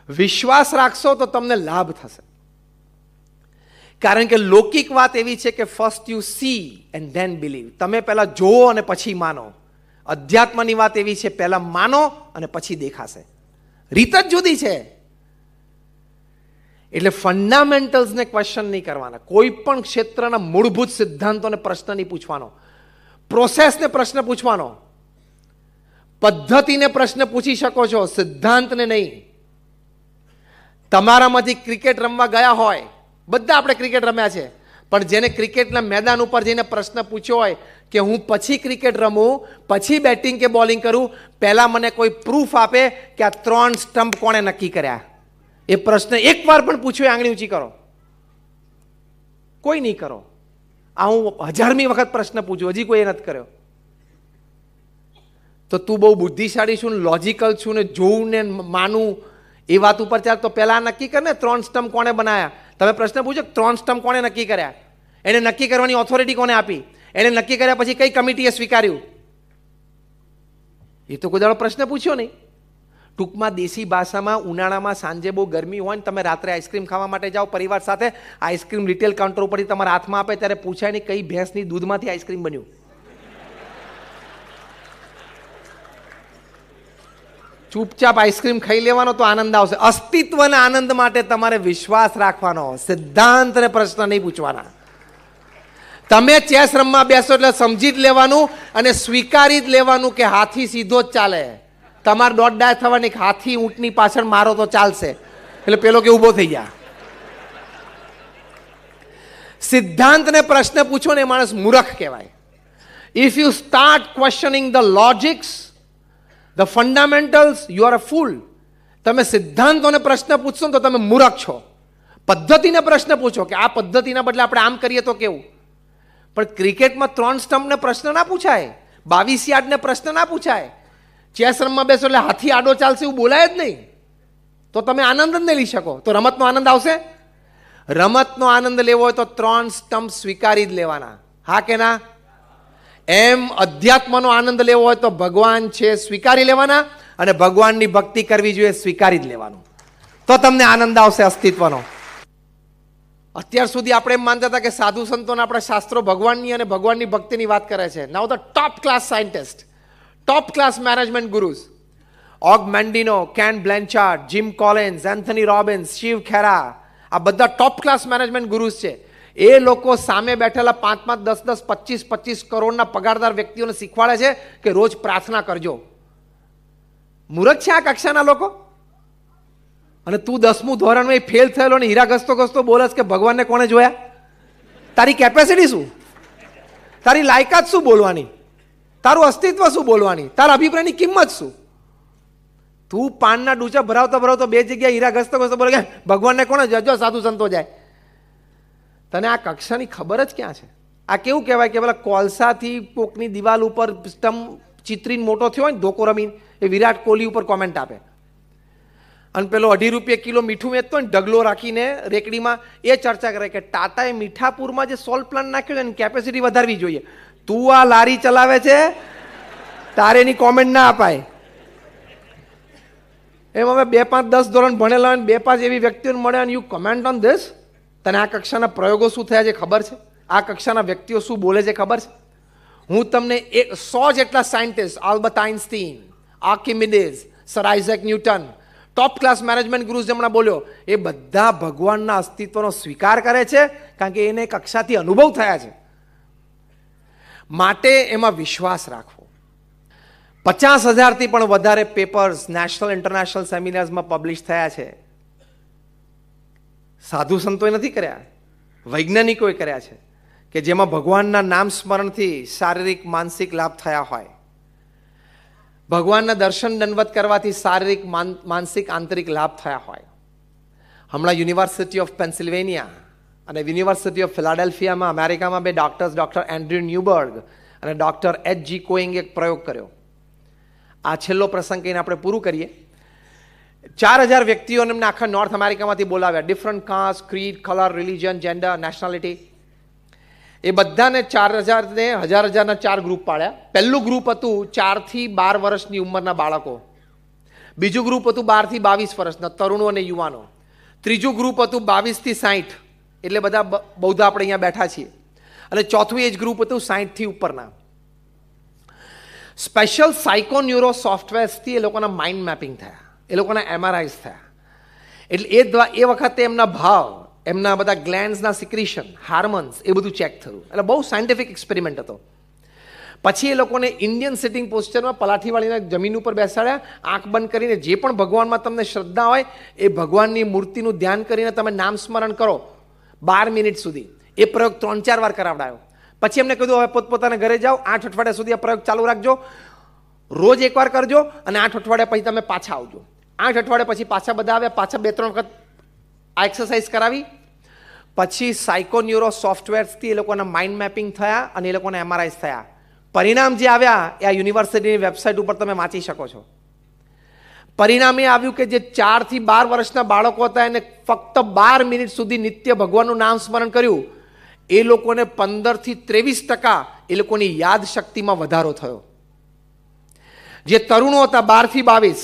વિશ્વાસ રાખશો તો તમને લાભ થશે. કારણ કે લૌકિક વાત એવી છે કે first you C and then believe. તમે પહેલા જોવો અને પછી માનો. અધ્યાત્મની વાત એવી છે, પહેલા માનો અને પછી દેખાશે. રીત જ જુદી છે. એટલે ફંડામેન્ટલ્સને ક્વેશ્ચન નહીં કરવાના. કોઈ પણ ક્ષેત્રના મૂળભૂત સિદ્ધાંતોને પ્રશ્ન નહીં પૂછવાનો. પ્રોસેસને પ્રશ્ન પૂછવાનો. પદ્ધતિને પ્રશ્ન પૂછી શકો છો, સિદ્ધાંતને નહીં. તમારામાંથી ક્રિકેટ રમવા ગયા હોય, બધા આપણે ક્રિકેટ રમ્યા છે, પણ જેને ક્રિકેટના મેદાન ઉપર જઈને પ્રશ્ન પૂછ્યો હોય કે હું પછી ક્રિકેટ રમું, પછી બેટિંગ કે બોલિંગ કરું, પહેલા મને કોઈ પ્રૂફ આપે કે આ 3 સ્ટમ્પ કોણે નક્કી કર્યા. એ પ્રશ્ન એકવાર પણ પૂછ્યો, આંગળી ઊંચી કરો. કોઈ નહીં કરો. આ હું 1000મી વખત પ્રશ્ન પૂછું, હજી કોઈ નથી કર્યો. તો તું બહુ બુદ્ધિશાળી છું ને લોજિકલ છું ને જોઉં ને માનું એ વાત ઉપર ચાલ, તો પહેલા નક્કી કર ને 3 સ્ટમ્પ કોણે બનાવ્યા. તમે પ્રશ્ન પૂછો 3 સ્ટમ્પ કોણે નક્કી કર્યા, એને નક્કી કરવાની ઓથોરિટી કોને આપી, એને નક્કી કર્યા પછી કઈ કમિટીએ સ્વીકાર્યું, એ તો કોઈ દાડો પ્રશ્ન પૂછ્યો નહીં. ટૂંકમાં દેશી ભાષામાં ઉનાળામાં સાંજે બહુ ગરમી હોય ને તમે રાત્રે આઈસ્ક્રીમ ખાવા માટે જાઓ પરિવાર સાથે, આઈસ્ક્રીમ રિટેલ કાઉન્ટર ઉપરથી તમારા હાથમાં આપે ત્યારે પૂછાય નહીં કઈ ભેંસની દૂધમાંથી આઈસ્ક્રીમ બન્યું. ચૂપચાપ આઈસ્ક્રીમ ખાઈ લેવાનો તો આનંદ આવશે. અસ્તિત્વના આનંદ માટે તમારે વિશ્વાસ રાખવાનો, સિદ્ધાંતને પ્રશ્ન નહીં પૂછવાના. તમે ચેસ રમવા બેસો એટલે સમજી જ લેવાનું અને સ્વીકારી જ લેવાનું કે હાથી સીધો જ ચાલે. તમારે દોઢ ડાય થવાની હાથી ઊંટની પાછળ મારો તો ચાલશે, એટલે પેલો કે ઊભો થઈ ગયા. સિદ્ધાંતને પ્રશ્ન પૂછો ને એ માણસ મૂર્ખ કહેવાય. If you start questioning the logics, the fundamentals, you are a fool. તમે સિદ્ધાંતોને પ્રશ્ન પૂછશો ને તો તમે મૂર્ખ છો. પદ્ધતિને પ્રશ્ન પૂછો કે આ પદ્ધતિના બદલે આપણે આમ કરીએ તો કેવું. પણ ક્રિકેટમાં 3 સ્ટમ્પને પ્રશ્ન ના પૂછાય, 22 યાર્ડને પ્રશ્ન ના પૂછાય. ચેસ રમવા બેસો એટલે હાથી આડો ચાલશે એવું બોલાય જ નહીં. તો તમે આનંદ જ નહીં લઈ શકો. તો રમતનો આનંદ આવશે? રમતનો આનંદ લેવો હોય તો 3 સ્ટમ્પ સ્વીકારી જ લેવાના. હા કે ના? એમ અધ્યાત્મનો આનંદ લેવો હોય તો ભગવાન છે સ્વીકારી લેવાના અને ભગવાનની ભક્તિ કરવી જોઈએ સ્વીકારી જ લેવાનું. તો તમને આનંદ આવશે અસ્તિત્વનો. અત્યાર સુધી આપણે એમ માનતા હતા કે સાધુ સંતોના આપણા શાસ્ત્રો ભગવાનની અને ભગવાનની ભક્તિની વાત કરે છે. Now the top class scientist, top class management gurus, Og Mandino, Ken Blanchard, Jim Collins, Anthony Robbins, Shiv Khera, આ બધા ટોપ ક્લાસ મેનેજમેન્ટ ગુરુઝ છે. એ લોકો સામે બેઠેલા 5-5, 10-10, 25-25 કરોડના પગારદાર વ્યક્તિઓને શીખવાડે છે કે રોજ પ્રાર્થના કરજો. મૂર્ખ છે આ કક્ષાના લોકો. અને તું 10મું ધોરણમાં ફેલ થયેલો ને હીરા ઘસતો ઘસતો બોલસ કે ભગવાનને કોણે જોયા? તારી કેપેસિટી શું? તારી લાયકાત શું બોલવાની? તારું અસ્તિત્વ શું બોલવાની? તારા અભિપ્રાયની કિંમત શું? તું પાનના ડૂચા ભરાવતો ભરાવતો 2 જગ્યાએ હીરા ઘસતો ઘસતો બોલે કે ભગવાનને કોણે જોયા? સાધુ સંતો જાય. તને આ કક્ષાની ખબર જ ક્યાં છે? આ કેવું કહેવાય કે પેલા કોલસાથી કોકની દિવાલ ઉપર સ્ટમ્પ ચિત્રીને મોટો થયો હોય ને ધોકો રમીને, એ વિરાટ કોહલી ઉપર કોમેન્ટ આપે. અને પેલો 2.5 રૂપિયા કિલો મીઠું વેચતો હોય ને ઢગલો રાખીને રેકડીમાં, એ ચર્ચા કરે કે ટાટાએ મીઠાપુરમાં જે સોલ્ટ પ્લાન્ટ નાખ્યો છે એની કેપેસિટી વધારવી જોઈએ. તું આ લારી ચલાવે છે, તારે એની કોમેન્ટ ના અપાય. એમ હવે 2, 5, 10 ધોરણ ભણેલા હોય 2, 5 એવી વ્યક્તિઓને મળે અને યુ કમેન્ટ ઓન ધીસ. તને આ કક્ષાના પ્રયોગો શું થયા છે ખબર છે? આ કક્ષાના વ્યક્તિઓ શું બોલે છે ખબર છે? હું તમને 100 જેટલા scientist, Albert Einstein, Archimedes, sir Isaac Newton, top class management guru જેમણે બોલ્યો, એ બધા ભગવાનના અસ્તિત્વનો સ્વીકાર કરે છે કારણ કે એને કક્ષાથી અનુભવ થયા છે. માટે એમાં વિશ્વાસ રાખવો. 50,000થી પણ વધારે પેપર્સ નેશનલ ઇન્ટરનેશનલ સેમિનાર્સમાં પબ્લિશ થયા છે. સાધુ સંતોએ નથી કર્યા, વૈજ્ઞાનિકોએ કર્યા છે કે જેમાં ભગવાનના નામ સ્મરણથી શારીરિક માનસિક લાભ થયા હોય, ભગવાનના દર્શન દંડવત કરવાથી શારીરિક માનસિક આંતરિક લાભ થયા હોય. હમણાં યુનિવર્સિટી ઓફ પેન્સિલ્વેનિયા અને યુનિવર્સિટી ઓફ ફિલાડેલ્ફિયામાં અમેરિકામાં 2 ડોક્ટર્સ, ડોક્ટર એન્ડ્રુ ન્યુબર્ગ અને ડોક્ટર H.G. કોઈંગે એક પ્રયોગ કર્યો. આ છેલ્લો પ્રસંગ કહીને આપણે પૂરું કરીએ. 4,000 વ્યક્તિઓને એમને આખા નોર્થ અમેરિકામાંથી બોલાવ્યા. Different caste, creed, colour, religion, gender, nationality. એ બધાને 4,000ને 1,000 4 ગ્રુપ પાડ્યા. પહેલું ગ્રુપ હતું 4 થી 12 વર્ષની ઉંમરના બાળકો, બીજું ગ્રુપ હતું 12 થી 22 વર્ષના તરુણો અને યુવાનો. ત્રીજું ગ્રુપ હતું 22 થી 60, એટલે બધા બૌદ્ધ આપણે અહીંયા બેઠા છીએ. અને ચોથું એજ ગ્રુપ હતું 60 થી ઉપરના. સ્પેશિયલ સાયકોન્યુરો સોફ્ટવેર્સથી એ લોકોના માઇન્ડ મેપિંગ થયા, એ લોકોના MRIs થયા. એટલે એ વખતે એમના ભાવ, એમના બધા ગ્લેન્ડ્સના સિક્રીશન, હાર્મોન્સ, એ બધું ચેક થયું. એટલે બહુ સાયન્ટિફિક એક્સપેરિમેન્ટ હતો. પછી એ લોકોને ઇન્ડિયન સિટિંગ પોસ્ચરમાં પલાઠીવાળીના જમીન ઉપર બેસાડ્યા, આંખ બંધ કરીને જે પણ ભગવાનમાં તમને શ્રદ્ધા હોય એ ભગવાનની મૂર્તિનું ધ્યાન કરીને તમે નામ સ્મરણ કરો 12 મિનિટ સુધી. એ પ્રયોગ 3-4 વાર કરાવડાયો. પછી એમને કીધું હવે પોતપોતાના ઘરે જાઓ, 8 અઠવાડિયા સુધી આ પ્રયોગ ચાલુ રાખજો, રોજ એકવાર કરજો અને 8 અઠવાડિયા પછી તમે પાછા આવજો. 8 અઠવાડિયા પછી પાછા બધા આવ્યા, પાછા 2-3 વખત આ એક્સરસાઇઝ કરાવી. પછી સાયકોન્યુરો સોફ્ટવેર્સથી એ લોકોના માઇન્ડ મેપિંગ થયા અને એ લોકોના MRIs થયા. પરિણામ જે આવ્યા એ આ યુનિવર્સિટીની વેબસાઇટ ઉપર તમે વાંચી શકો છો. પરિણામ એ આવ્યું કે જે 4 થી 12 વર્ષના બાળકો હતા એને ફક્ત 12 મિનિટ સુધી નિત્ય ભગવાનનું નામ સ્મરણ કર્યું, એ લોકોને 15 થી 23% એ લોકોની યાદ શક્તિમાં વધારો થયો. જે તરુણો હતા 12 થી 22,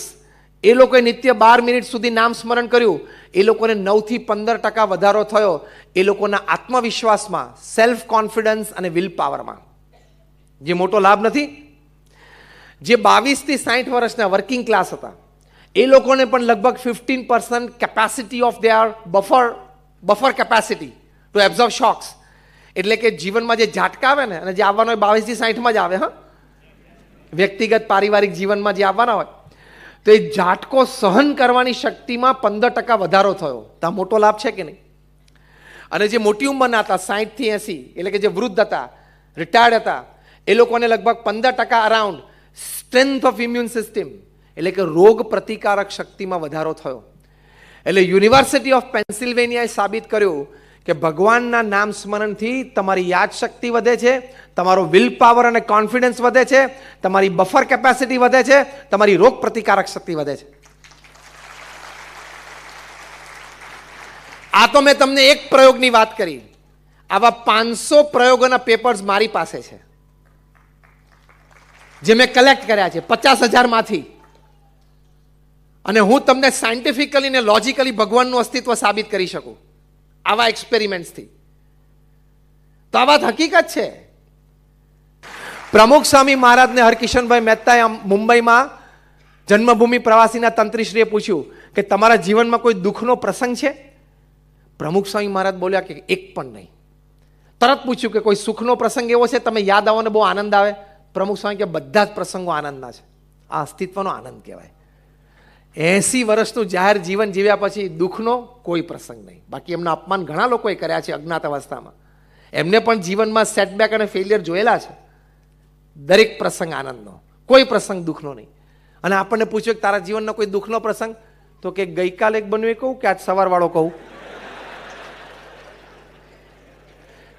એ લોકોએ નિત્ય 12 મિનિટ સુધી નામ સ્મરણ કર્યું, એ લોકોને 9 થી 15% વધારો થયો એ લોકોના આત્મવિશ્વાસમાં, સેલ્ફ કોન્ફિડન્સ અને વિલ પાવરમાં. જે મોટો લાભ નથી? જે 22 થી 60 વર્ષના વર્કિંગ ક્લાસ હતા એ લોકોને પણ લગભગ 15% capacity of their buffer capacity two absorb shocks, એટલે કે જીવનમાં જે ઝાટકા આવે ને, અને જે આવવાનો હોય 22 થી 60માં જ આવે, હા, વ્યક્તિગત પારિવારિક જીવનમાં જે આવવાના હોય, તો એ ઝાટકો સહન કરવાની શક્તિમાં 15% વધારો થયો. તો આ મોટો લાભ છે કે નહીં? અને જે મોટી ઉંમરના હતા 60 થી 80, એટલે કે જે વૃદ્ધ હતા, રિટાયર્ડ હતા, એ લોકોને લગભગ 15% around strength of immune system, એટલે કે રોગ પ્રતિકારક શક્તિમાં વધારો થયો. એટલે યુનિવર્સિટી ઓફ પેન્સિલ્વેનિયાએ સાબિત કર્યું કે ભગવાનના નામ સ્મરણથી તમારી યાદશક્તિ વધે છે, તમારો વિલ પાવર અને કોન્ફિડન્સ વધે છે, તમારી બફર કેપેસિટી વધે છે, તમારી રોગ પ્રતિકારક શક્તિ વધે છે. આ તો મેં તમને એક પ્રયોગની વાત કરી. આવા 500 પ્રયોગોના પેપર્સ મારી પાસે છે જે મેં કલેક્ટ કર્યા છે 50,000 માંથી. અને હું તમને સાયન્ટિફિકલી ને લોજિકલી ભગવાનનું અસ્તિત્વ સાબિત કરી શકું આવા એક્સપેરિમેન્ટ્સથી. તો આ વાત હકીકત છે. પ્રમુખ સ્વામી મહારાજને હરકિશનભાઈ મહેતાએ મુંબઈમાં જન્મભૂમિ પ્રવાસીના તંત્રીશ્રીએ પૂછ્યું કે તમારા જીવનમાં કોઈ દુઃખનો પ્રસંગ છે? પ્રમુખ સ્વામી મહારાજ બોલ્યા કે એક પણ નહીં. તરત પૂછ્યું કે કોઈ સુખનો પ્રસંગ એવો છે તમે યાદ આવો ને બહુ આનંદ આવે? પ્રમુખ સ્વામી કે બધા જ પ્રસંગો આનંદના છે. આ અસ્તિત્વનો આનંદ કહેવાય. 80 વર્ષનું જાહેર જીવન જીવ્યા પછી દુઃખનો કોઈ પ્રસંગ નહીં. બાકી એમના અપમાન ઘણા લોકોએ કર્યા છે અજ્ઞાત અવસ્થામાં, એમને પણ જીવનમાં સેટબેક અને ફેલિયર જોયેલા છે. દરેક પ્રસંગ આનંદનો, કોઈ પ્રસંગ દુઃખનો નહીં. અને આપણને પૂછ્યું કે તારા જીવનનો કોઈ દુઃખનો પ્રસંગ? તો કે ગઈકાલે એક બન્યું એ કહું કે આજ સવારવાળો કહું?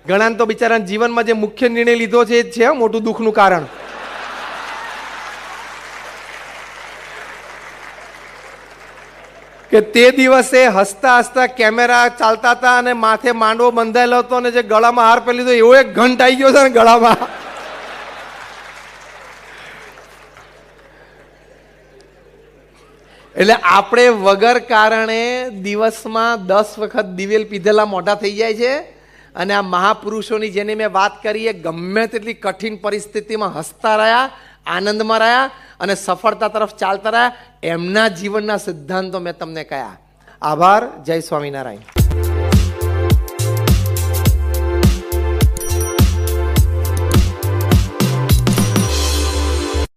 ઘણા તો બિચારા જીવનમાં જે મુખ્ય નિર્ણય લીધો છે એ છે મોટું દુઃખનું કારણ. કે તે દિવસે હસતા હસતા કેમેરા ચાલતા હતા અને માથે માંડવો બંધાયેલો હતો અને જે ગળામાં હાર પહેરી લીધો એવો એક ઘંટ આવી ગયો છે ને ગળામાં. એટલે આપણે વગર કારણે દિવસમાં 10 વખત દિવેલ પીધેલા મોઢા થઈ જાય છે. અને આ મહાપુરુષોની જેની મેં વાત કરી એ ગમે તેટલી કઠિન પરિસ્થિતિમાં હસતા રહ્યા, આનંદમાં રહ્યા અને સફળતા તરફ ચાલતા રહ્યા. એમના જીવનના સિદ્ધાંતો મેં તમને કહ્યા. આભાર. જય સ્વામિનારાયણ.